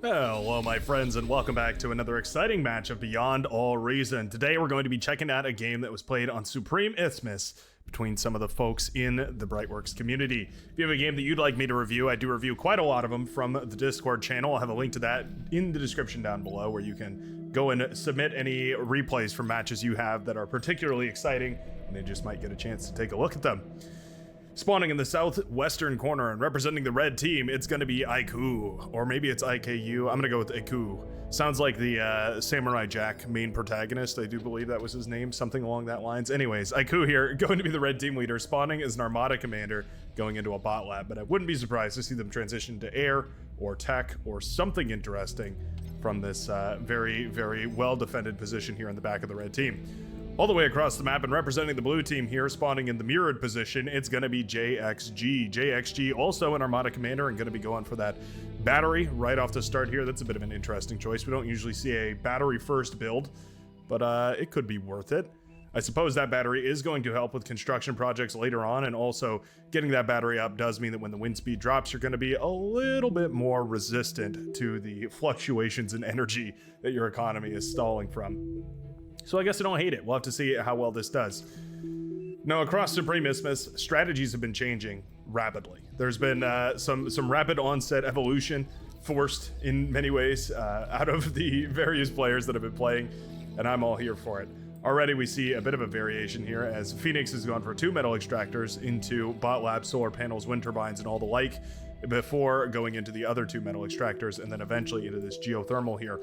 Hello my friends and welcome back to another exciting match of Beyond All Reason. Today we're going to be checking out a game that was played on Supreme Isthmus between some of the folks in the Brightworks community. If you have a game that you'd like me to review, I do review quite a lot of them from the Discord channel. I'll have a link to that in the description down below where you can go and submit any replays from matches you have that are particularly exciting and they just might get a chance to take a look at them. Spawning in the southwestern corner and representing the red team, it's going to be Aiku, or maybe it's IKU. I'm going to go with Aiku. Sounds like the Samurai Jack main protagonist. I do believe that was his name, something along that lines. Anyways, Aiku here, going to be the red team leader, spawning as an Armada commander, going into a bot lab, but I wouldn't be surprised to see them transition to air or tech or something interesting from this very, very well-defended position here in the back of the red team. All the way across the map and representing the blue team here, spawning in the mirrored position, it's going to be JXG. JXG also an Armada commander and going to be going for that battery right off the start here. That's a bit of an interesting choice. We don't usually see a battery first build, but it could be worth it. I suppose that battery is going to help with construction projects later on, and also getting that battery up does mean that when the wind speed drops, you're going to be a little bit more resistant to the fluctuations in energy that your economy is stalling from. So I guess I don't hate it. We'll have to see how well this does. Now, across Supreme Isthmus, strategies have been changing rapidly. There's been some rapid onset evolution forced in many ways out of the various players that have been playing, and I'm all here for it. Already we see a bit of a variation here as Phoenix has gone for 2 metal extractors into bot lab, solar panels, wind turbines, and all the like before going into the other 2 metal extractors and then eventually into this geothermal here.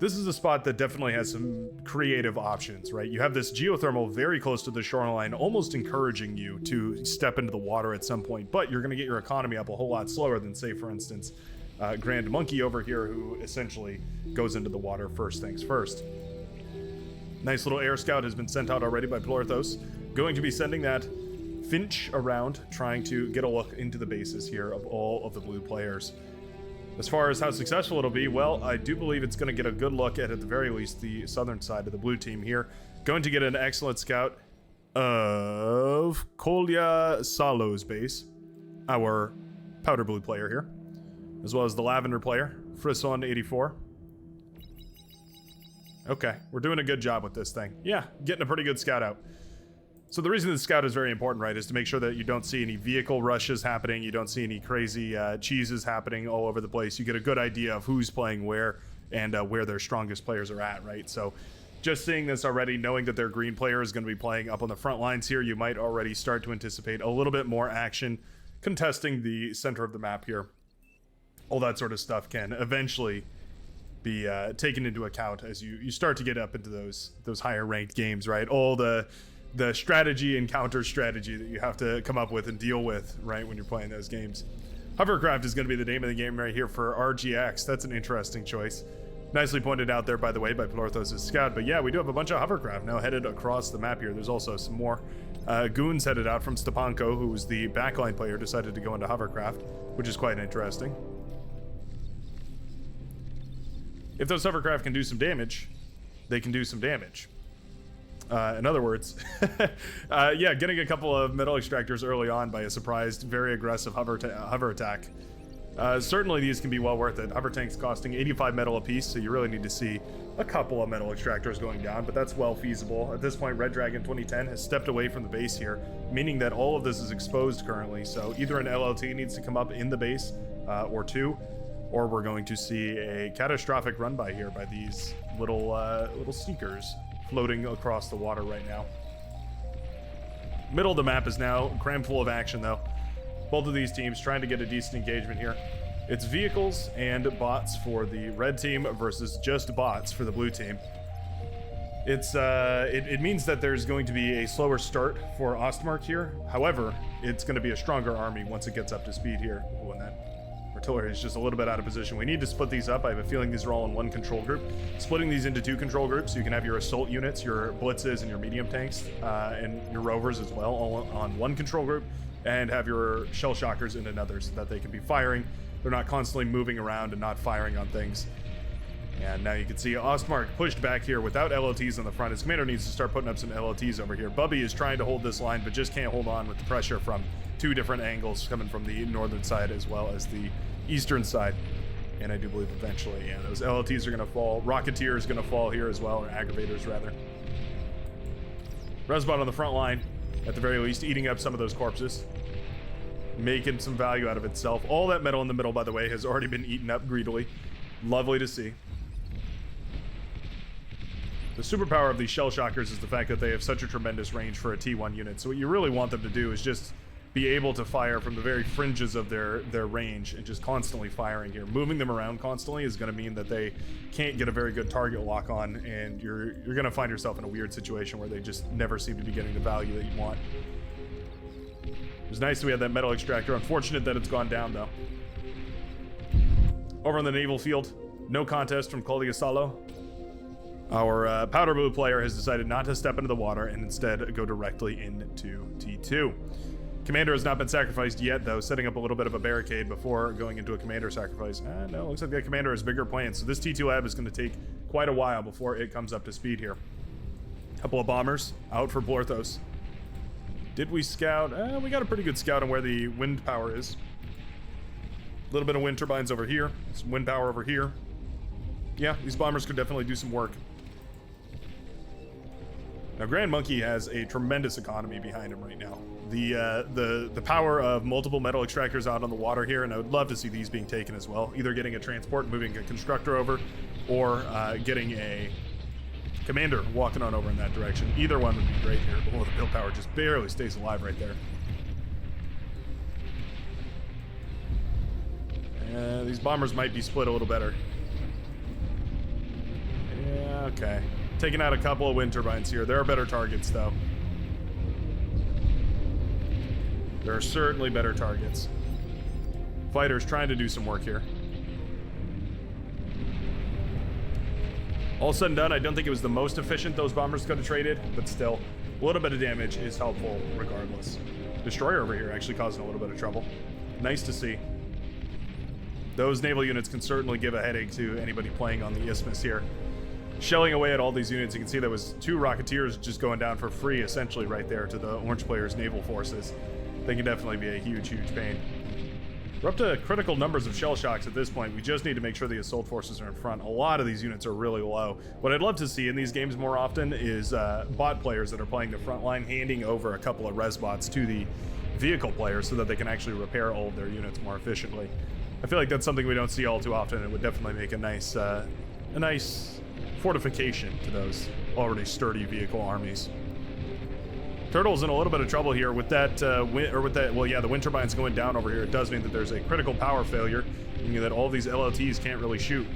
This is a spot that definitely has some creative options, right? You have this geothermal very close to the shoreline, almost encouraging you to step into the water at some point, but you're going to get your economy up a whole lot slower than, say, for instance, Grand Monkey over here, who essentially goes into the water first things first. Nice little air scout has been sent out already by Plorthos, going to be sending that Finch around, trying to get a look into the bases here of all of the blue players. As far as how successful it'll be, well, I do believe it's going to get a good look at the very least, the southern side of the blue team here. Going to get an excellent scout of Kolya Salo's base, our powder blue player here, as well as the lavender player, Frisson 84. Okay, we're doing a good job with this thing. Yeah, getting a pretty good scout out. So the reason the scout is very important, right, is to make sure that you don't see any vehicle rushes happening, you don't see any crazy cheeses happening all over the place. You get a good idea of who's playing where and where their strongest players are at, right? So just seeing this already, knowing that their green player is going to be playing up on the front lines here, you might already start to anticipate a little bit more action contesting the center of the map here. All that sort of stuff can eventually be taken into account as you start to get up into those higher ranked games, right? All the strategy and counter strategy that you have to come up with and deal with, right, when you're playing those games. Hovercraft is going to be the name of the game right here for RGX. That's an interesting choice. Nicely pointed out there, by the way, by Plorthos' scout. But yeah, we do have a bunch of hovercraft now headed across the map here. There's also some more goons headed out from Stepanko, who was the backline player, decided to go into hovercraft, which is quite interesting. If those hovercraft can do some damage, they can do some damage. In other words, yeah, getting a couple of metal extractors early on by a surprised, very aggressive hover attack. Certainly these can be well worth it. Hover tanks costing 85 metal apiece, so you really need to see a couple of metal extractors going down, but that's well feasible. At this point, Red Dragon 2010 has stepped away from the base here, meaning that all of this is exposed currently, so either an LLT needs to come up in the base, or two, or we're going to see a catastrophic run by here by these little sneakers floating across the water right now. Middle of the map is now crammed full of action, though. Both of these teams trying to get a decent engagement here. It's vehicles and bots for the red team versus just bots for the blue team. It means that there's going to be a slower start for Ostmark here. However, it's going to be a stronger army once it gets up to speed here. Ooh, and that artillery is just a little bit out of position. We need to split these up. I have a feeling these are all in one control group. Splitting these into 2 control groups, so you can have your assault units, your blitzes, and your medium tanks, and your rovers as well, all on one control group, and have your shell shockers in another so that they can be firing. They're not constantly moving around and not firing on things. And now you can see Ostmark pushed back here without LLTs on the front. His commander needs to start putting up some LLTs over here. Bubby is trying to hold this line, but just can't hold on with the pressure from 2 different angles coming from the northern side as well as the eastern side. And I do believe eventually, yeah, those LLTs are going to fall. Rocketeer is going to fall here as well, or aggravators rather. Resbot on the front line, at the very least, eating up some of those corpses. Making some value out of itself. All that metal in the middle, by the way, has already been eaten up greedily. Lovely to see. The superpower of these shell shockers is the fact that they have such a tremendous range for a T1 unit. So what you really want them to do is just be able to fire from the very fringes of their range and just constantly firing here. Moving them around constantly is going to mean that they can't get a very good target lock on, and you're going to find yourself in a weird situation where they just never seem to be getting the value that you want. It was nice that we had that metal extractor. Unfortunate that it's gone down, though. Over on the naval field, no contest from Claudia Salo. Our powder blue player has decided not to step into the water and instead go directly into T2. Commander has not been sacrificed yet, though, setting up a little bit of a barricade before going into a commander sacrifice. No, looks like the commander has bigger plans, so this T2 lab is going to take quite a while before it comes up to speed here. Couple of bombers out for Blorthos. Did we scout? We got a pretty good scout on where the wind power is. A little bit of wind turbines over here, some wind power over here. Yeah, these bombers could definitely do some work. Now, Grand Monkey has a tremendous economy behind him right now. The power of multiple metal extractors out on the water here, and I would love to see these being taken as well. Either getting a transport and moving a constructor over, or getting a commander walking on over in that direction. Either one would be great here. Oh, the build power just barely stays alive right there. These bombers might be split a little better. Yeah, okay. Taking out a couple of wind turbines here. There are better targets, though. There are certainly better targets. Fighters trying to do some work here. All said and done, I don't think it was the most efficient those bombers could have traded, but still, a little bit of damage is helpful regardless. Destroyer over here actually causing a little bit of trouble. Nice to see. Those naval units can certainly give a headache to anybody playing on the Isthmus here. Shelling away at all these units, you can see there was 2 Rocketeers just going down for free, essentially, right there to the Orange players' naval forces. They can definitely be a huge, huge pain. We're up to critical numbers of shell shocks at this point. We just need to make sure the assault forces are in front. A lot of these units are really low. What I'd love to see in these games more often is bot players that are playing the front line handing over a couple of res bots to the vehicle players so that they can actually repair all of their units more efficiently. I feel like that's something we don't see all too often. It would definitely make a nice fortification to those already sturdy vehicle armies. Turtle's in a little bit of trouble here with that, the wind turbines going down over here. It does mean that there's a critical power failure, meaning that all these LLTs can't really shoot.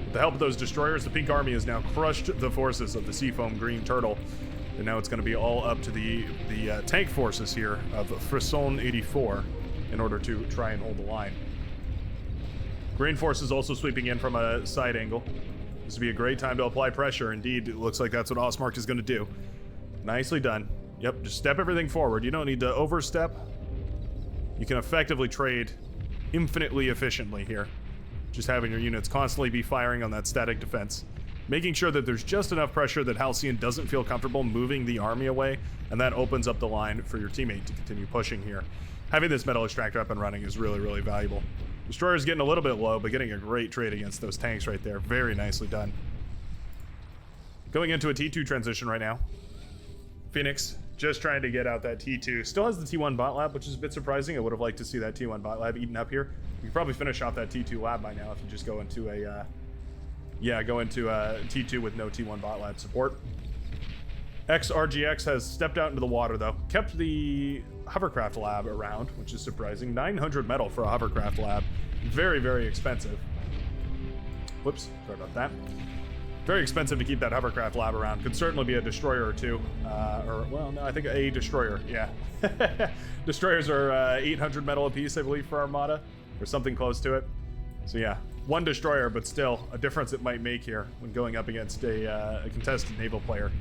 With the help of those destroyers, the Pink Army has now crushed the forces of the Seafoam Green Turtle. And now it's going to be all up to the tank forces here of Frisson 84 in order to try and hold the line. Green forces also sweeping in from a side angle. This would be a great time to apply pressure. Indeed, it looks like that's what Osmark is going to do. Nicely done. Yep, just step everything forward. You don't need to overstep. You can effectively trade infinitely efficiently here. Just having your units constantly be firing on that static defense. Making sure that there's just enough pressure that Halcyon doesn't feel comfortable moving the army away, and that opens up the line for your teammate to continue pushing here. Having this metal extractor up and running is really, really valuable. Destroyer's getting a little bit low, but getting a great trade against those tanks right there. Very nicely done. Going into a T2 transition right now. Phoenix just trying to get out that T2. Still has the T1 bot lab, which is a bit surprising. I would have liked to see that T1 bot lab eaten up here. You could probably finish off that T2 lab by now if you just go into a T2 with no T1 bot lab support. XRGX has stepped out into the water, though. Kept the hovercraft lab around, which is surprising. 900 metal for a hovercraft lab. Very, very expensive. Whoops, sorry about that. Very expensive to keep that hovercraft lab around. Could certainly be a destroyer or two. I think a destroyer, yeah. Destroyers are 800 metal apiece, I believe, for Armada, or something close to it. So yeah, one destroyer, but still a difference it might make here when going up against a contested naval player.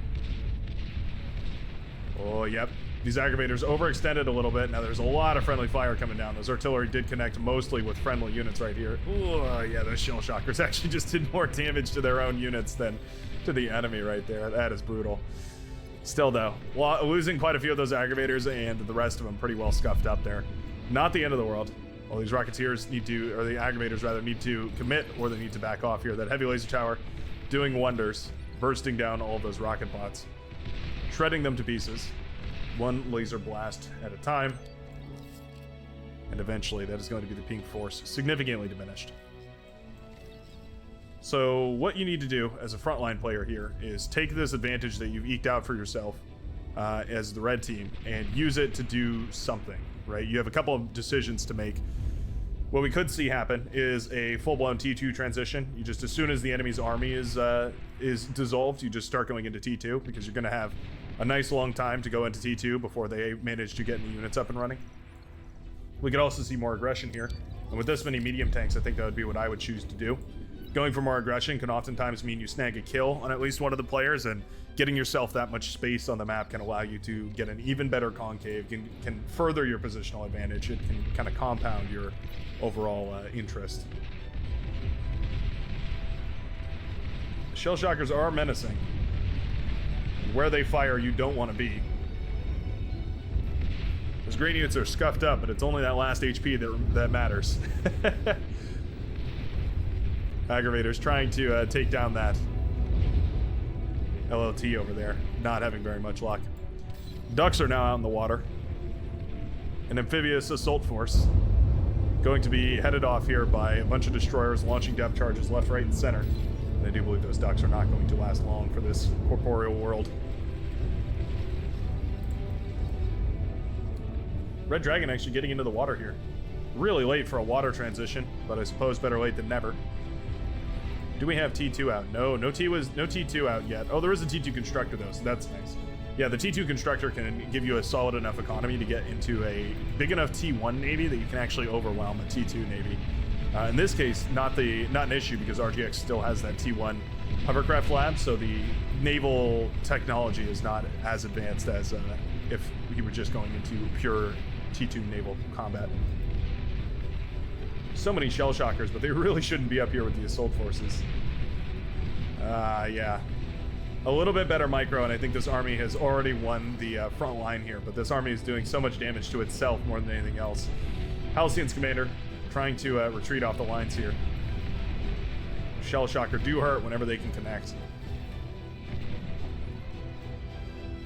Oh, yep. These aggravators overextended a little bit. Now there's a lot of friendly fire coming down. Those artillery did connect mostly with friendly units right here. Oh, yeah, those shell shockers actually just did more damage to their own units than to the enemy right there. That is brutal. Still, though, losing quite a few of those aggravators and the rest of them pretty well scuffed up there. Not the end of the world. Well, these Rocketeers need to, or the Aggravators rather, need to commit, or they need to back off here. That heavy laser tower doing wonders, bursting down all of those rocket bots, shredding them to pieces, one laser blast at a time, and eventually that is going to be the pink force significantly diminished. So what you need to do as a frontline player here is take this advantage that you've eked out for yourself as the red team and use it to do something, right? You have a couple of decisions to make. What we could see happen is a full-blown T2 transition. You just, as soon as the enemy's army is dissolved, you just start going into T2 because you're going to have a nice long time to go into T2 before they manage to get any units up and running. We could also see more aggression here. And with this many medium tanks, I think that would be what I would choose to do. Going for more aggression can oftentimes mean you snag a kill on at least one of the players, and getting yourself that much space on the map can allow you to get an even better concave, can further your positional advantage. It can kind of compound your overall interest. Shell shockers are menacing. Where they fire, you don't want to be. Those green units are scuffed up, but it's only that last HP that matters. Aggravators trying to take down that LLT over there, not having very much luck. Ducks are now out in the water. An amphibious assault force going to be headed off here by a bunch of destroyers launching depth charges left, right, and center. And I do believe those ducks are not going to last long for this corporeal world. Red Dragon actually getting into the water here. Really late for a water transition, but I suppose better late than never. Do we have T2 out? No T2 out yet. Oh, there is a T2 constructor though, so that's nice. Yeah, the T2 constructor can give you a solid enough economy to get into a big enough T1 navy that you can actually overwhelm a T2 navy. In this case, not an issue because RGX still has that T1 hovercraft lab, so the naval technology is not as advanced as if you were just going into pure T2 naval combat. So many shell shockers, but they really shouldn't be up here with the assault forces. Yeah. A little bit better micro, and I think this army has already won the front line here, but this army is doing so much damage to itself more than anything else. Halcyon's commander trying to retreat off the lines here. Shell shocker do hurt whenever they can connect.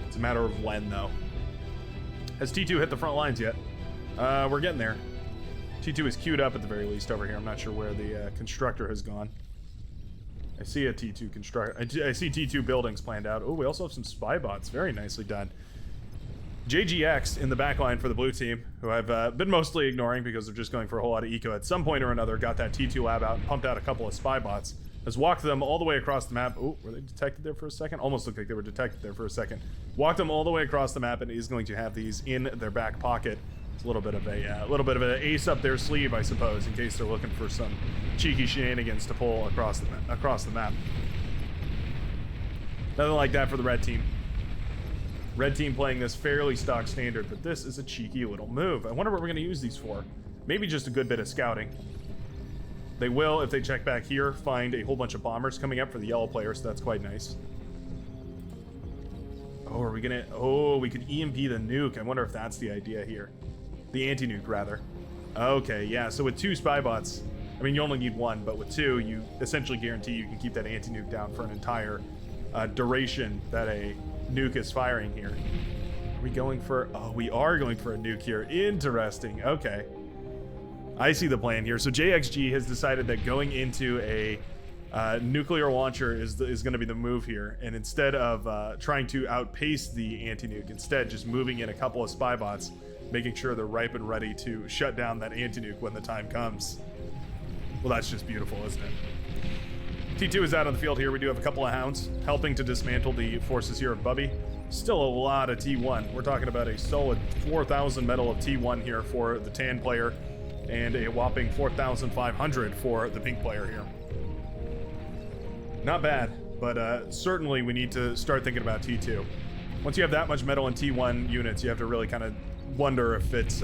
It's a matter of when, though. Has T2 hit the front lines yet? We're getting there. T2 is queued up at the very least over here. I'm not sure where the constructor has gone. I see a T2 constructor. I see T2 buildings planned out. Oh, we also have some spy bots. Very nicely done. JGX in the back line for the blue team, who I've been mostly ignoring because they're just going for a whole lot of eco. At some point or another, got that T2 lab out and pumped out a couple of spy bots. Has walked them all the way across the map. Oh, were they detected there for a second? Almost looked like they were detected there for a second. Walked them all the way across the map and is going to have these in their back pocket. It's a little bit of an ace up their sleeve, I suppose, in case they're looking for some cheeky shenanigans to pull across the map. Nothing like that for the red team. Red team playing this fairly stock standard, but this is a cheeky little move. I wonder what we're going to use these for. Maybe just a good bit of scouting. They will, if they check back here, find a whole bunch of bombers coming up for the yellow player, so that's quite nice. Oh, are we gonna... Oh, we could EMP the nuke. I wonder if that's the idea here. The anti-nuke, rather. Okay, yeah, so with 2 spy bots, I mean, you only need 1, but with 2, you essentially guarantee you can keep that anti-nuke down for an entire duration that a nuke is firing here. Are we going for... Oh, we are going for a nuke here. Interesting. Okay. I see the plan here. So JXG has decided that going into a nuclear launcher is going to be the move here. And instead of trying to outpace the anti-nuke, instead just moving in a couple of spy bots, making sure they're ripe and ready to shut down that anti-nuke when the time comes. Well, that's just beautiful, isn't it? T2 is out on the field here. We do have a couple of hounds helping to dismantle the forces here of Bubby. Still a lot of T1. We're talking about a solid 4,000 metal of T1 here for the tan player, and a whopping 4,500 for the pink player here. Not bad, but certainly we need to start thinking about T2. Once you have that much metal in T1 units, you have to really kind of wonder if it's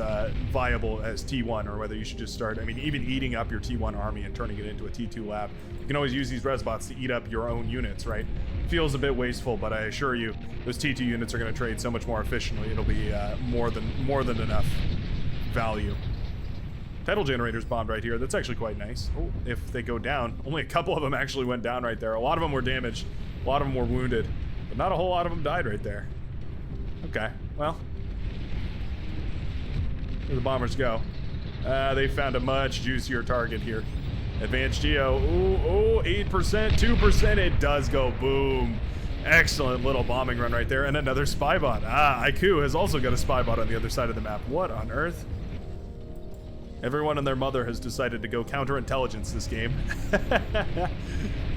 viable as T1, or whether you should just start, I mean, even eating up your T1 army and turning it into a T2 lab. You can always use these res bots to eat up your own units, right? Feels a bit wasteful, but I assure you, those T2 units are going to trade so much more efficiently. It'll be more than enough value. Tidal generators bombed right here. That's actually quite nice. Oh, if they go down. Only a couple of them actually went down right there. A lot of them were damaged. A lot of them were wounded. But not a whole lot of them died right there. Okay, well. Where the bombers go? They found a much juicier target here. Advanced Geo. Ooh, 8%, 2%. It does go. Boom. Excellent little bombing run right there. And another spy bot. Aiku has also got a spy bot on the other side of the map. What on earth? Everyone and their mother has decided to go counterintelligence this game.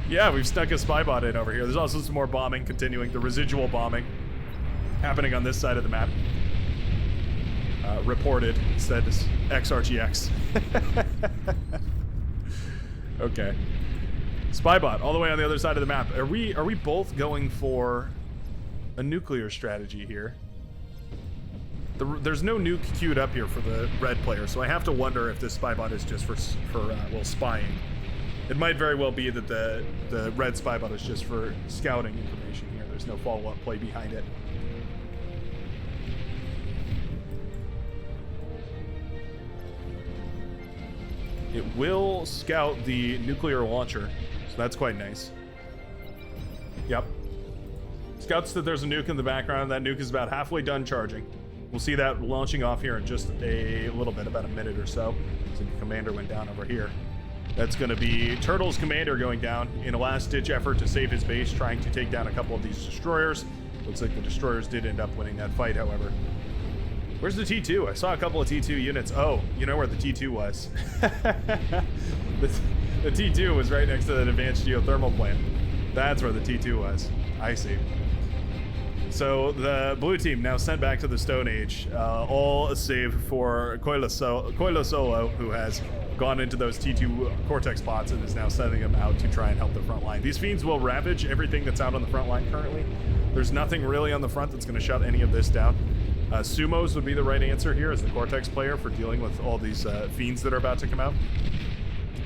Yeah, we've stuck a spy bot in over here. There's also some more bombing continuing. The residual bombing happening on this side of the map. Reported, said XRGX. Okay. Spybot all the way on the other side of the map. Are we both going for a nuclear strategy here? There's no nuke queued up here for the red player, so I have to wonder if this spybot is just for spying. It might very well be that the red spybot is just for scouting information here. There's no follow-up play behind it. It will scout the nuclear launcher, so that's quite nice. Yep. Scouts that there's a nuke in the background. That nuke is about halfway done charging. We'll see that launching off here in just a little bit, about a minute or so. So the commander went down over here. That's going to be Turtle's commander going down in a last-ditch effort to save his base, trying to take down a couple of these destroyers. Looks like the destroyers did end up winning that fight, however. Where's the T2? I saw a couple of T2 units. Oh, you know where the T2 was. The T2 was right next to that advanced geothermal plant. That's where the T2 was. I see. So the blue team now sent back to the Stone Age, all save for Coilo Solo, who has gone into those T2 Cortex pods and is now sending them out to try and help the front line. These fiends will ravage everything that's out on the front line currently. There's nothing really on the front that's going to shut any of this down. Sumos would be the right answer here as the Cortex player for dealing with all these fiends that are about to come out.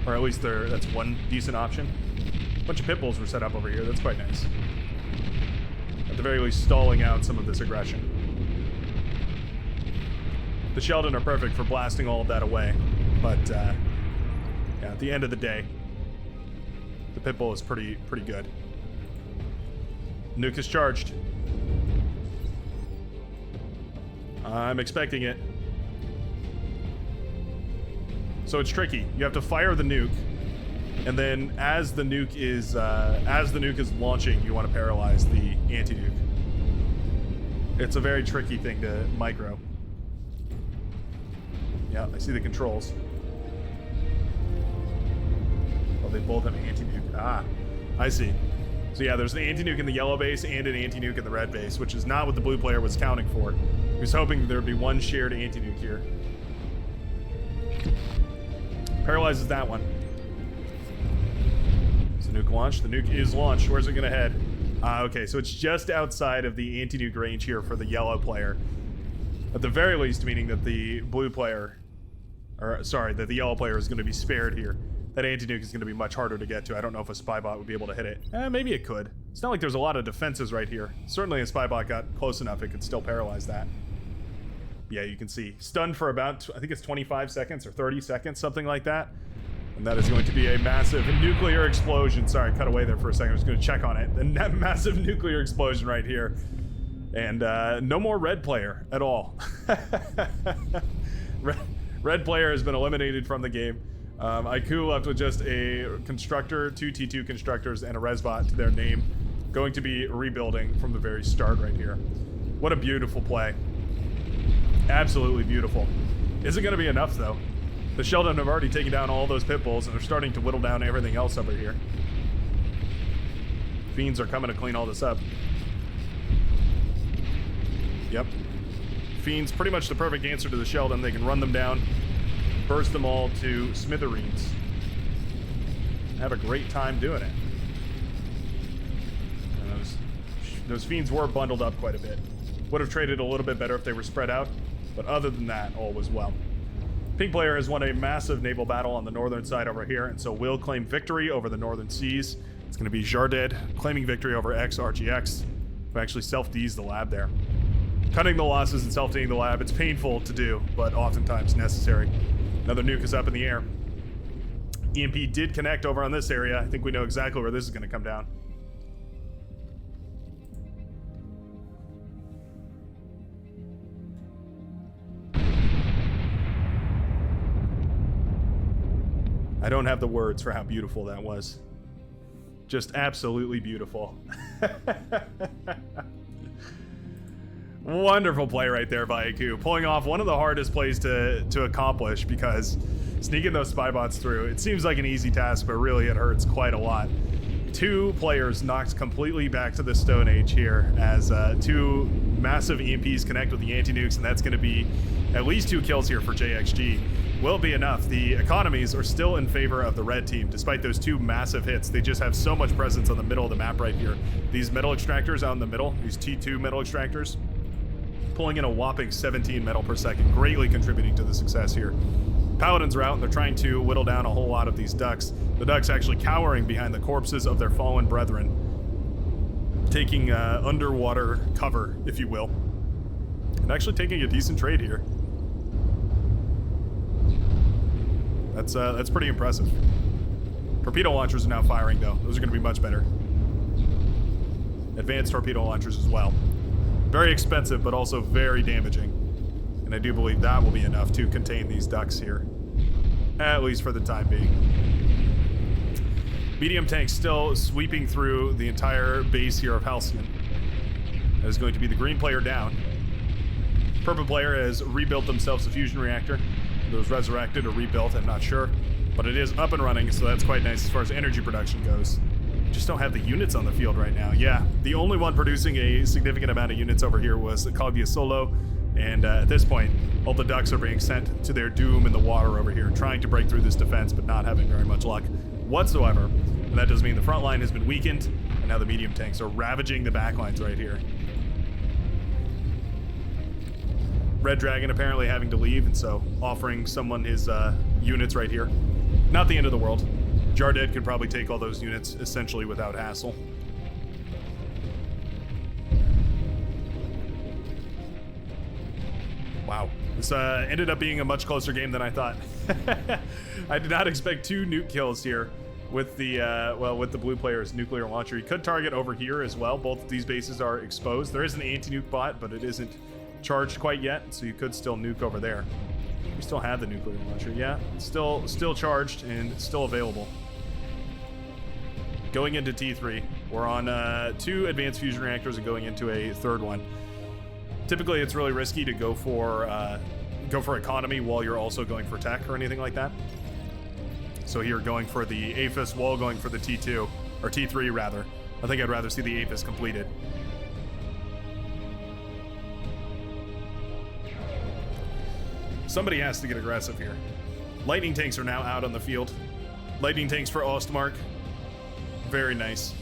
Or at least that's one decent option. A bunch of pit bulls were set up over here. That's quite nice. At the very least, stalling out some of this aggression. The Sheldon are perfect for blasting all of that away. But, yeah, at the end of the day, the pit bull is pretty good. Nuke is charged. I'm expecting it. So it's tricky. You have to fire the nuke, and then as the nuke is launching, you want to paralyze the anti-nuke. It's a very tricky thing to micro. Yeah, I see the controls. Oh, they both have anti-nuke. Ah, I see. So yeah, there's an anti-nuke in the yellow base and an anti-nuke in the red base, which is not what the blue player was counting for. He was hoping there would be one shared anti-nuke here. Paralyzes that one. Is the nuke launched? The nuke is launched. Where's it gonna head? Okay, so it's just outside of the anti-nuke range here for the yellow player. At the very least, meaning that the blue player, or sorry, that the yellow player is gonna be spared here. That anti-nuke is going to be much harder to get to. I don't know if a spy bot would be able to hit it. Maybe it could. It's not like there's a lot of defenses right here. Certainly a spy bot got close enough, it could still paralyze that. Yeah, you can see. Stunned for about, I think it's 25 seconds or 30 seconds, something like that. And that is going to be a massive nuclear explosion. Sorry, cut away there for a second. I was going to check on it. And that massive nuclear explosion right here. And no more red player at all. Red player has been eliminated from the game. Aiku left with just a constructor, 2 T2 constructors, and a resbot to their name. Going to be rebuilding from the very start right here. What a beautiful play. Absolutely beautiful. Isn't going to be enough, though. The Sheldon have already taken down all those pit bulls, and they're starting to whittle down everything else over here. Fiends are coming to clean all this up. Yep. Fiends, pretty much the perfect answer to the Sheldon. They can run them down, burst them all to smithereens. Have a great time doing it. And those fiends were bundled up quite a bit. Would have traded a little bit better if they were spread out, but other than that, all was well. Pink player has won a massive naval battle on the northern side over here, and so will claim victory over the northern seas. It's going to be Jarded claiming victory over XRGX, who actually self-D's the lab there. Cutting the losses and self-D'ing the lab, it's painful to do, but oftentimes necessary. Another nuke is up in the air. EMP did connect over on this area. I think we know exactly where this is going to come down. I don't have the words for how beautiful that was. Just absolutely beautiful. Wonderful play right there by Aku, pulling off one of the hardest plays to accomplish, because sneaking those spy bots through, it seems like an easy task, but really it hurts quite a lot. 2 players knocked completely back to the Stone Age here as 2 massive EMPs connect with the anti-nukes, and that's going to be at least 2 kills here for JXG. Will be enough. The economies are still in favor of the red team, despite those 2 massive hits. They just have so much presence on the middle of the map right here. These metal extractors out in the middle, these T2 metal extractors, pulling in a whopping 17 metal per second, greatly contributing to the success here. Paladins are out, and they're trying to whittle down a whole lot of these ducks. The ducks actually cowering behind the corpses of their fallen brethren, taking underwater cover, if you will, and actually taking a decent trade here. That's pretty impressive. Torpedo launchers are now firing, though. Those are going to be much better. Advanced torpedo launchers as well. Very expensive, but also very damaging. And I do believe that will be enough to contain these ducks here, at least for the time being. Medium tanks still sweeping through the entire base here of Halcyon. That is going to be the green player down. Purple player has rebuilt themselves a fusion reactor. It was resurrected or rebuilt, I'm not sure. But it is up and running, so that's quite nice as far as energy production goes. Just don't have the units on the field right now. Yeah, the only one producing a significant amount of units over here was Kaguya Solo. And at this point, all the ducks are being sent to their doom in the water over here, trying to break through this defense, but not having very much luck whatsoever. And that does mean the front line has been weakened, and now the medium tanks are ravaging the back lines right here. Red Dragon apparently having to leave, and so offering someone his units right here. Not the end of the world. Jarded could probably take all those units essentially without hassle. Wow. This ended up being a much closer game than I thought. I did not expect 2 nuke kills here with the, with the blue player's nuclear launcher. He could target over here as well. Both of these bases are exposed. There is an anti-nuke bot, but it isn't charged quite yet, so you could still nuke over there. We still have the nuclear launcher. Yeah, still charged and still available. Going into T3, we're on 2 advanced fusion reactors and going into a 3rd one. Typically, it's really risky to go for economy while you're also going for tech or anything like that. So here, going for the APHIS while going for the T2, or T3 rather. I think I'd rather see the APHIS completed. Somebody has to get aggressive here. Lightning tanks are now out on the field. Lightning tanks for Ostmark. Very nice.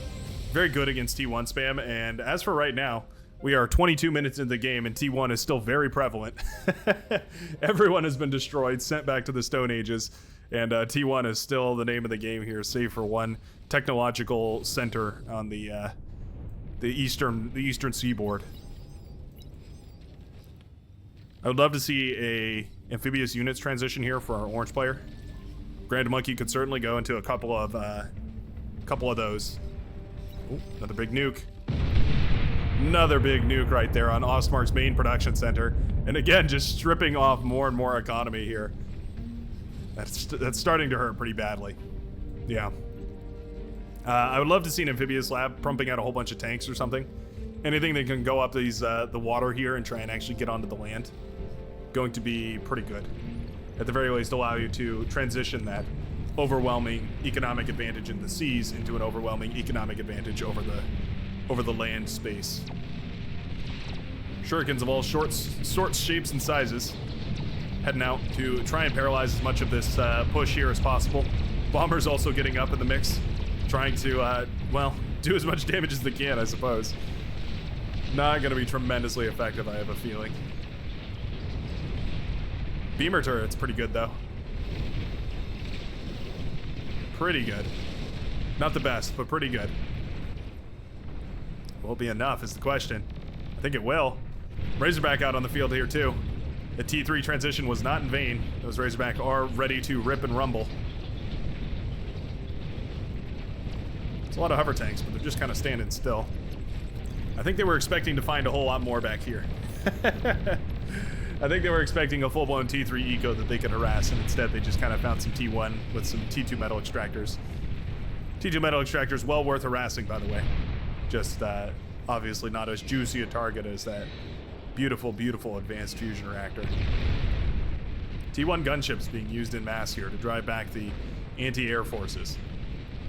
Very good against T1 spam, and as for right now, we are 22 minutes into the game, and T1 is still very prevalent. Everyone has been destroyed, sent back to the Stone Ages, and T1 is still the name of the game here, save for one technological center on the eastern seaboard. I would love to see a amphibious units transition here for our orange player. Grand Monkey could certainly go into a couple of those. Ooh, another big nuke. Another big nuke right there on Ostmark's main production center. And again, just stripping off more and more economy here. That's starting to hurt pretty badly. Yeah. I would love to see an amphibious lab pumping out a whole bunch of tanks or something. Anything that can go up these the water here and try and actually get onto the land. Going to be pretty good. At the very least, allow you to transition that overwhelming economic advantage in the seas into an overwhelming economic advantage over the land space. Shurikens of all sorts, shapes, and sizes heading out to try and paralyze as much of this push here as possible. Bombers also getting up in the mix, trying to, do as much damage as they can, I suppose. Not going to be tremendously effective, I have a feeling. Beamer turret's pretty good, though. Pretty good. Not the best, but pretty good. Will it be enough is the question. I think it will. Razorback out on the field here, too. The T3 transition was not in vain. Those Razorback are ready to rip and rumble. It's a lot of hover tanks, but they're just kind of standing still. I think they were expecting to find a whole lot more back here. I think they were expecting a full-blown T3 eco that they could harass, and instead they just kind of found some T1 with some T2 metal extractors. T2 metal extractors, well worth harassing, by the way. Just obviously not as juicy a target as that beautiful, beautiful advanced fusion reactor. T1 gunships being used in mass here to drive back the anti-air forces.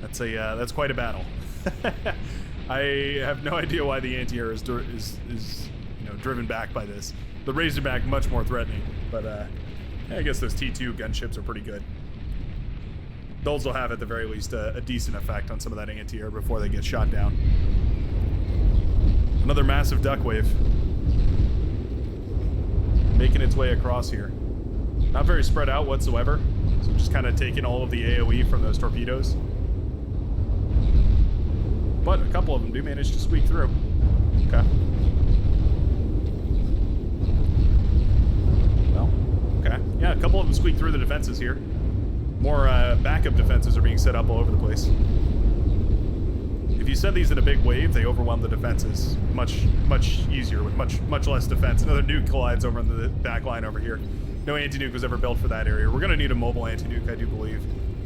That's quite a battle. I have no idea why the anti-air is driven back by this. The Razorback much more threatening, but I guess those T2 gunships are pretty good. Those will have at the very least a decent effect on some of that anti-air before they get shot down. Another massive duck wave making its way across here. Not very spread out whatsoever, so just kind of taking all of the AoE from those torpedoes. But a couple of them do manage to squeak through. Okay. Well, okay. Yeah, a couple of them squeak through the defenses here. More backup defenses are being set up all over the place. If you send these in a big wave, they overwhelm the defenses much easier with much less defense. Another nuke collides over in the back line over here. No anti-nuke was ever built for that area. We're going to need a mobile anti-nuke, I do believe.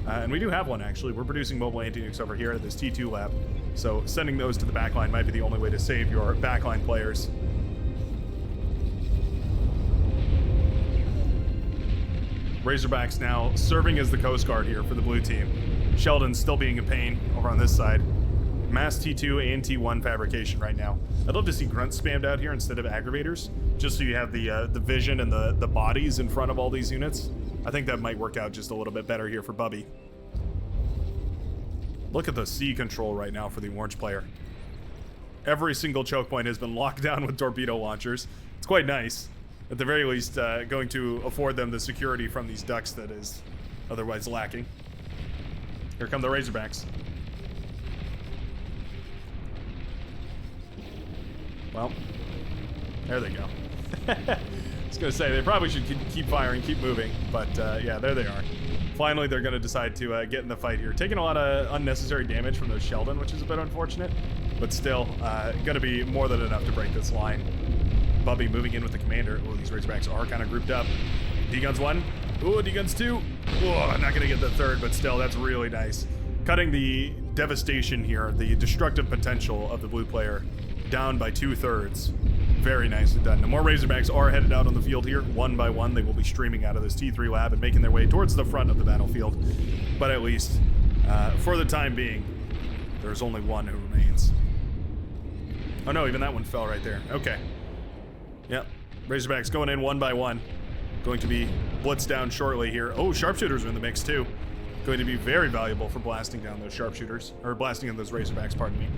And we do have one, actually. We're producing mobile anti-nukes over here at this T2 lab. So sending those to the backline might be the only way to save your backline players. Razorbacks now serving as the Coast Guard here for the blue team. Sheldon's still being a pain over on this side. Mass T2 and T1 fabrication right now. I'd love to see grunts spammed out here instead of aggravators, just so you have the vision and the bodies in front of all these units. I think that might work out just a little bit better here for Bubby. Look at the C control right now for the orange player. Every single choke point has been locked down with torpedo launchers. It's quite nice. At the very least, going to afford them the security from these ducks that is otherwise lacking. Here come the Razorbacks. Well, there they go. I was going to say, they probably should keep firing, keep moving, but yeah, there they are. Finally, they're going to decide to get in the fight here. Taking a lot of unnecessary damage from those Sheldon, which is a bit unfortunate, but still going to be more than enough to break this line. Bubby moving in with the commander. Oh, these Razorbacks are kind of grouped up. D-Guns 1. Ooh, D-Guns 2. Oh, I'm not going to get the third, but still, that's really nice. Cutting the devastation here, the destructive potential of the blue player down by 2/3. Very nicely done. The more Razorbacks are headed out on the field here. One by one, they will be streaming out of this T3 lab and making their way towards the front of the battlefield. But at least, for the time being, there's only one who remains. Oh no, even that one fell right there. Okay. Yep. Razorbacks going in one by one. Going to be blitzed down shortly here. Oh, sharpshooters are in the mix too. Going to be very valuable for blasting down those sharpshooters. Or blasting in those Razorbacks, pardon me.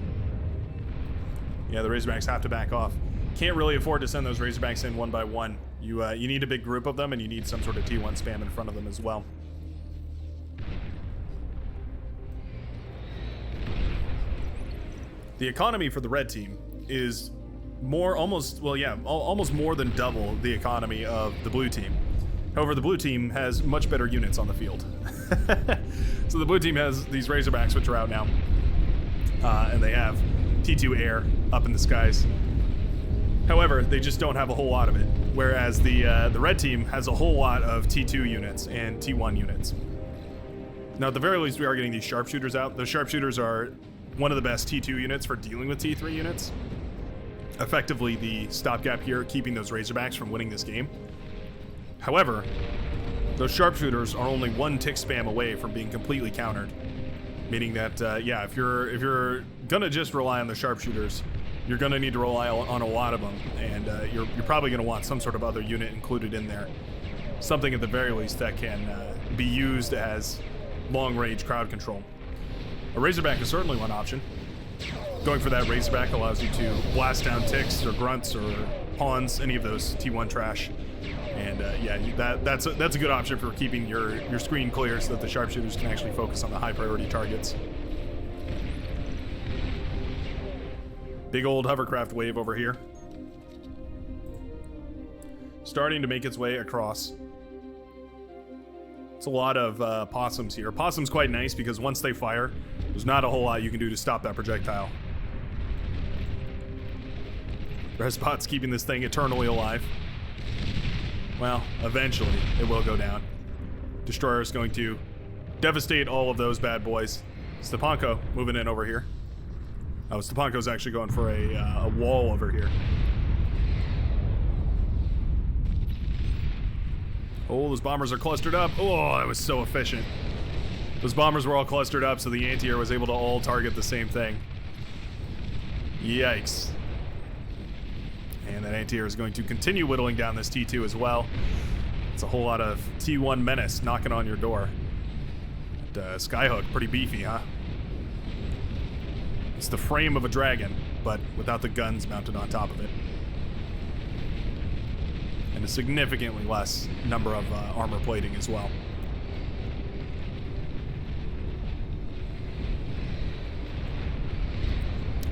Yeah, the Razorbacks have to back off. Can't really afford to send those Razorbacks in one by one. You need a big group of them, and you need some sort of T1 spam in front of them as well. The economy for the red team is almost more than double the economy of the blue team. However, the blue team has much better units on the field. So the blue team has these Razorbacks, which are out now, and they have T2 air up in the skies. However, they just don't have a whole lot of it, whereas the red team has a whole lot of T2 units and T1 units. Now, at the very least, we are getting these sharpshooters out. The sharpshooters are one of the best T2 units for dealing with T3 units. Effectively, the stopgap here, keeping those Razorbacks from winning this game. However, those sharpshooters are only one tick spam away from being completely countered. Meaning that, yeah, if you're gonna just rely on the sharpshooters, you're gonna need to rely on a lot of them, and you're probably gonna want some sort of other unit included in there. Something at the very least that can be used as long-range crowd control. A Razorback is certainly one option. Going for that Razorback allows you to blast down ticks or grunts or pawns, any of those T1 trash. And yeah, that's a good option for keeping your screen clear so that the sharpshooters can actually focus on the high priority targets. Big old hovercraft wave over here. starting to make its way across. It's a lot of possums here. Possum's quite nice because once they fire, there's not a whole lot you can do to stop that projectile. Resbot's keeping this thing eternally alive. Well, eventually it will go down. Destroyer is going to devastate all of those bad boys. Stepanko moving in over here. Oh, Stepanko's actually going for a wall over here. Oh, those bombers are clustered up. Oh, that was so efficient. Those bombers were all clustered up, so the anti-air was able to all target the same thing. Yikes. And that anti-air is going to continue whittling down this T2 as well. It's a whole lot of T1 menace knocking on your door. Skyhook, pretty beefy, huh? It's the frame of a dragon, but without the guns mounted on top of it. And a significantly less number of armor plating as well.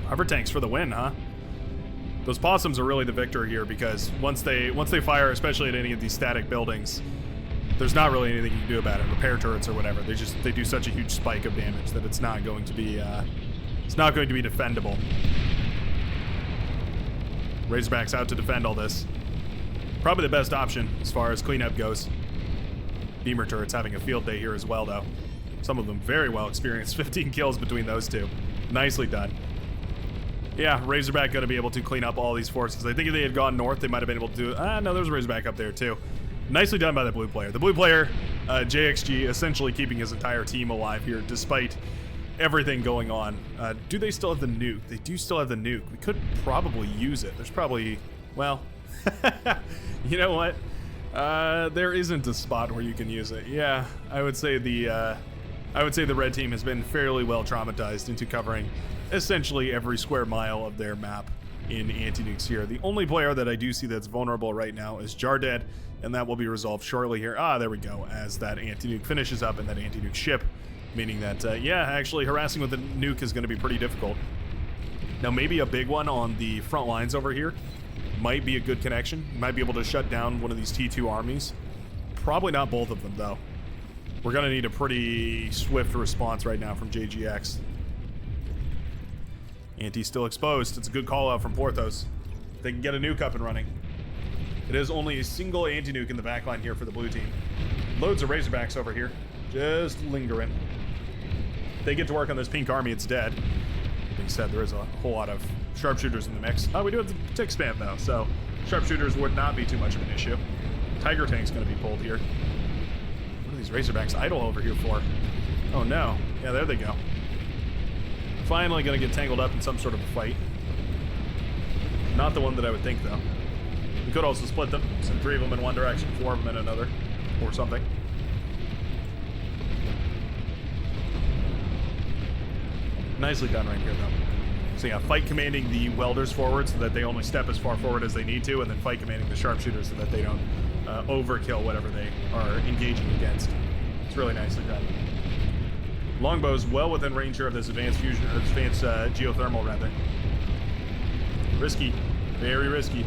Hover tanks for the win, huh? Those possums are really the victor here because once they fire, especially at any of these static buildings, there's not really anything you can do about it. Repair turrets or whatever, they do such a huge spike of damage that it's not going to be defendable. Razorbacks out to defend all this. Probably the best option as far as cleanup goes. Beamer turrets having a field day here as well, though. Some of them very well experienced. 15 kills between those two. Nicely done. Yeah, Razorback going to be able to clean up all these forces. I think if they had gone north, they might have been able to do... no, there's a Razorback up there, too. Nicely done by the blue player. The blue player, JXG, essentially keeping his entire team alive here, despite everything going on. Do they still have the nuke? They do still have the nuke. We could probably use it. There's probably... Well... You know what? There isn't a spot where you can use it. Yeah, I would say the red team has been fairly well traumatized into covering essentially every square mile of their map in anti-nukes here. The only player that I do see that's vulnerable right now is Jarded, and that will be resolved shortly here. Ah, there we go, as that anti-nuke finishes up and that anti-nuke ship, meaning that, yeah, actually harassing with the nuke is going to be pretty difficult. Now, maybe a big one on the front lines over here might be a good connection. You might be able to shut down one of these T2 armies. Probably not both of them, though. We're going to need a pretty swift response right now from JGX. Anti's still exposed. It's a good call out from Porthos. They can get a nuke up and running. It is only a single anti-nuke in the backline here for the blue team. Loads of Razorbacks over here. Just lingering. If they get to work on this pink army, it's dead. Being said, there is a whole lot of sharpshooters in the mix. Oh, we do have the tick spam though, so sharpshooters would not be too much of an issue. Tiger tank's going to be pulled here. What are these Razorbacks idle over here for? Oh no. Yeah, there they go. Finally going to get tangled up in some sort of a fight. Not the one that I would think, though. We could also split them. Send 3 of them in one direction, 4 of them in another, or something. Nicely done right here, though. So yeah, fight commanding the welders forward so that they only step as far forward as they need to, and then fight commanding the sharpshooters so that they don't overkill whatever they are engaging against. It's really nicely done. Longbow's well within range here of this advanced fusion, or advanced geothermal, rather. Risky. Very risky.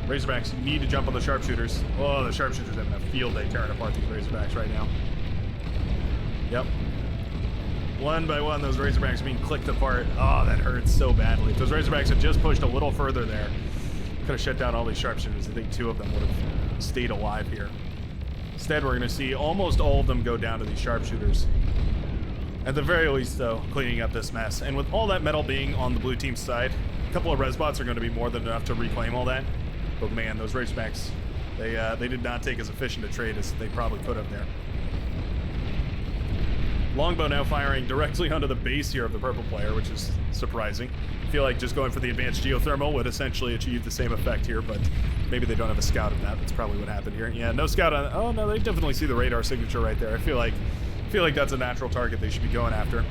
Razorbacks need to jump on the sharpshooters. Oh, the sharpshooters having a field day tearing apart these Razorbacks right now. Yep. One by one, those Razorbacks being clicked apart. Oh, that hurts so badly. If those Razorbacks had just pushed a little further there, could have shut down all these sharpshooters. I think 2 of them would have stayed alive here. Instead, we're going to see almost all of them go down to these sharpshooters. At the very least, though, cleaning up this mess. And with all that metal being on the blue team's side, a couple of Resbots are going to be more than enough to reclaim all that. But man, those Razorbacks, they did not take as efficient a trade as they probably could have there. Longbow now firing directly onto the base here of the purple player, which is surprising. I feel like just going for the advanced geothermal would essentially achieve the same effect here, but maybe they don't have a scout of that. That's probably what happened here. Yeah, no scout on... Oh, no, they definitely see the radar signature right there. I feel like that's a natural target they should be going after.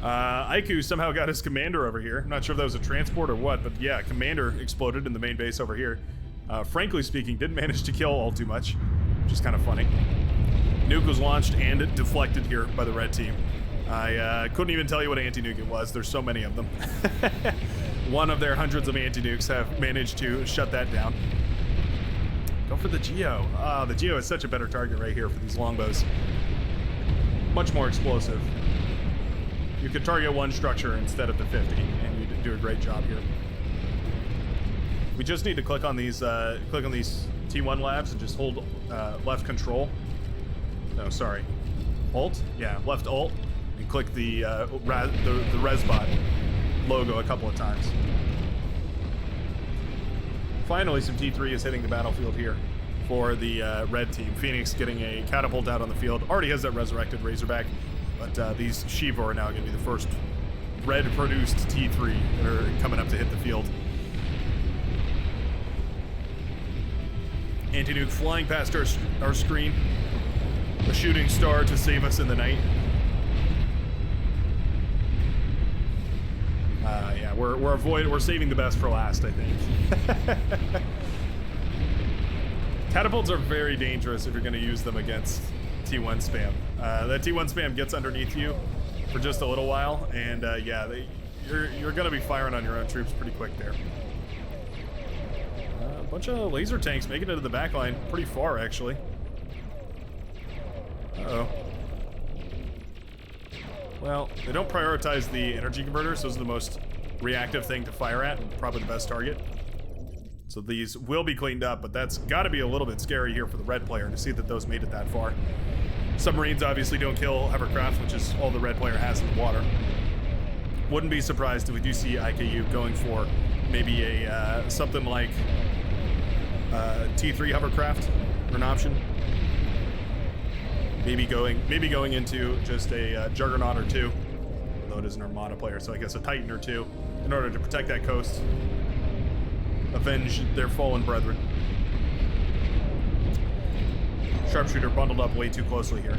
Aiku somehow got his commander over here. I'm not sure if that was a transport or what, but yeah, commander exploded in the main base over here. Frankly speaking, didn't manage to kill all too much, which is kind of funny. Nuke was launched and deflected here by the red team. I couldn't even tell you what anti-nuke it was. There's so many of them. one of their hundreds of anti-nukes have managed to shut that down. Go for the Geo. The Geo is such a better target right here for these longbows. Much more explosive. You could target one structure instead of the 50, and you do a great job here. We just need to click on these T1 labs and just hold left control. No, sorry, Alt. Yeah, left Alt, and click the Resbot logo a couple of times. Finally, some T3 is hitting the battlefield here for the red team. Phoenix getting a catapult out on the field. Already has that resurrected Razorback, but these Shiva are now going to be the first red-produced T3 that are coming up to hit the field. Anti-nuke flying past our screen. A shooting star to save us in the night. Yeah, we're saving the best for last, I think. Catapults are very dangerous if you're going to use them against T1 spam. That T1 spam gets underneath you for just a little while, and yeah, you're going to be firing on your own troops pretty quick there. A bunch of laser tanks making it to the back line pretty far, actually. Uh-oh. Well, they don't prioritize the energy converters. Those are the most reactive thing to fire at, and probably the best target. So these will be cleaned up, but that's got to be a little bit scary here for the red player to see that those made it that far. Submarines obviously don't kill hovercraft, which is all the red player has in the water. Wouldn't be surprised if we do see IKU going for maybe a something like T3 hovercraft for an option. Maybe going into just a Juggernaut or two, although it is an Armada player, so I guess a Titan or two, in order to protect that coast, avenge their fallen brethren. Sharpshooter bundled up way too closely here.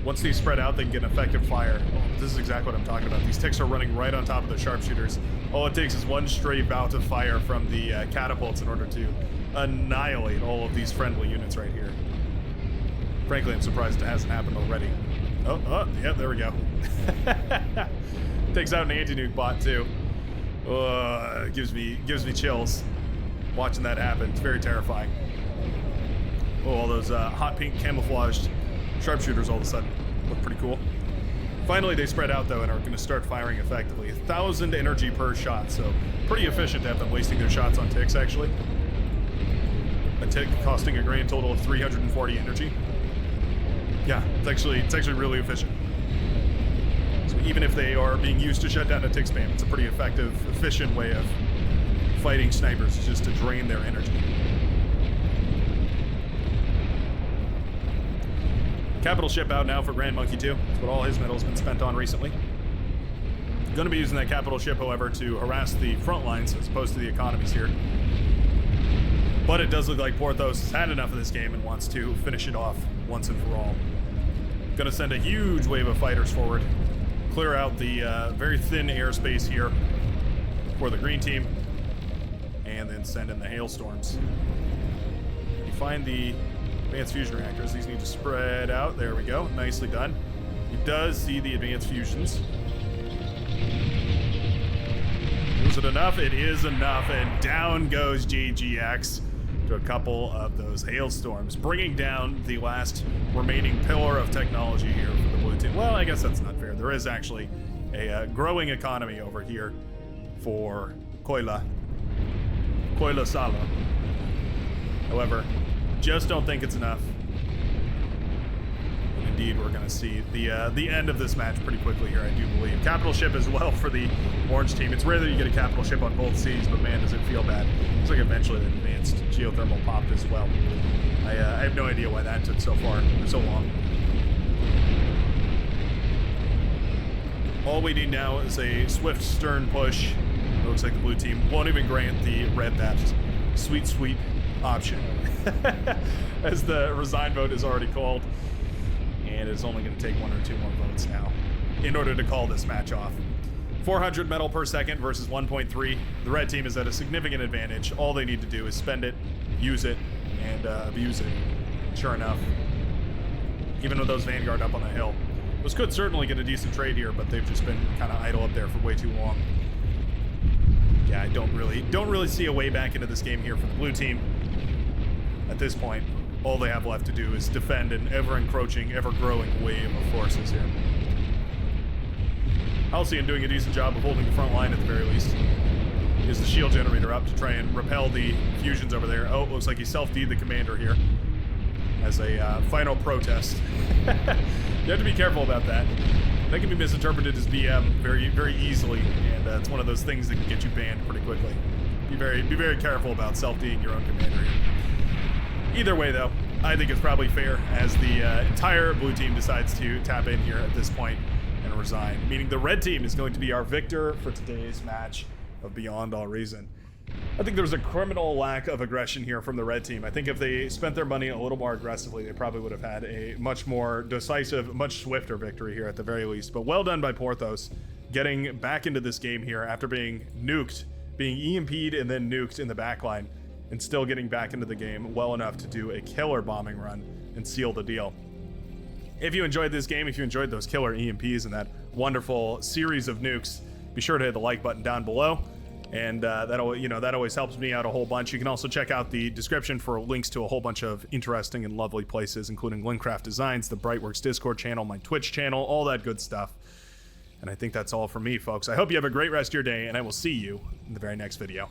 Once these spread out, they can get an effective fire. Oh, this is exactly what I'm talking about. These ticks are running right on top of the sharpshooters. All it takes is one stray bout of fire from the catapults in order to annihilate all of these friendly units right here. Frankly, I'm surprised it hasn't happened already. Oh, yeah, there we go. Takes out an anti-nuke bot too. It gives me chills watching that happen. It's very terrifying. Oh, all those hot pink camouflaged sharpshooters all of a sudden look pretty cool. Finally, they spread out though and are going to start firing effectively. 1,000 energy per shot, so pretty efficient to have them wasting their shots on ticks actually. A tick costing a grand total of 340 energy. Yeah, it's actually really efficient. So even if they are being used to shut down a tick spam, it's a pretty effective, efficient way of fighting snipers, just to drain their energy. Capital ship out now for Grand Monkey 2. That's what all his metal's been spent on recently. Going to be using that capital ship, however, to harass the front lines as opposed to the economies here. But it does look like Porthos has had enough of this game and wants to finish it off once and for all. Gonna send a huge wave of fighters forward, clear out the very thin airspace here for the green team, and then send in the hailstorms. You find the advanced fusion reactors. These need to spread out. There we go. Nicely done. He does see the advanced fusions. Is it enough? It is enough, and down goes JGX to a couple of those hailstorms, bringing down the last remaining pillar of technology here for the blue team. Well, I guess that's not fair. There is actually a growing economy over here for Koila Sala. However, just don't think it's enough. And indeed, we're going to see the end of this match pretty quickly here, I do believe. Capital ship as well for the orange team. It's rare that you get a capital ship on both seas, but man, does it feel bad. Looks like eventually the advanced geothermal popped as well. I have no idea why that took so long. All we need now is a swift stern push. It looks like the blue team won't even grant the red that sweet option. As the resign vote is already called. And it's only going to take 1 or 2 more votes now in order to call this match off. 400 metal per second versus 1.3. The red team is at a significant advantage. All they need to do is spend it, use it, and abuse it. Sure enough, even with those Vanguard up on the hill. Those could certainly get a decent trade here, but they've just been kind of idle up there for way too long. Yeah, I don't really see a way back into this game here for the blue team. At this point, all they have left to do is defend an ever-encroaching, ever-growing wave of forces here. Halcyon doing a decent job of holding the front line at the very least. He has the shield generator up to try and repel the fusions over there. Oh, looks like he self-D'd the commander here as a final protest. You have to be careful about that. That can be misinterpreted as BM very easily, and it's one of those things that can get you banned pretty quickly. Be very careful about self-D'ing your own commander here. Either way, though, I think it's probably fair as the entire blue team decides to tap in here at this point and resign, meaning the red team is going to be our victor for today's match of Beyond All Reason. I think there was a criminal lack of aggression here from the red team. I think if they spent their money a little more aggressively, they probably would have had a much more decisive, much swifter victory here at the very least. But well done by Porthos, getting back into this game here after being nuked, being EMP'd and then nuked in the backline, and still getting back into the game well enough to do a killer bombing run and seal the deal. If you enjoyed this game, if you enjoyed those killer EMPs and that wonderful series of nukes, be sure to hit the like button down below. And that always helps me out a whole bunch. You can also check out the description for links to a whole bunch of interesting and lovely places, including Linkcraft Designs, the Brightworks Discord channel, my Twitch channel, all that good stuff. And I think that's all for me, folks. I hope you have a great rest of your day, and I will see you in the very next video.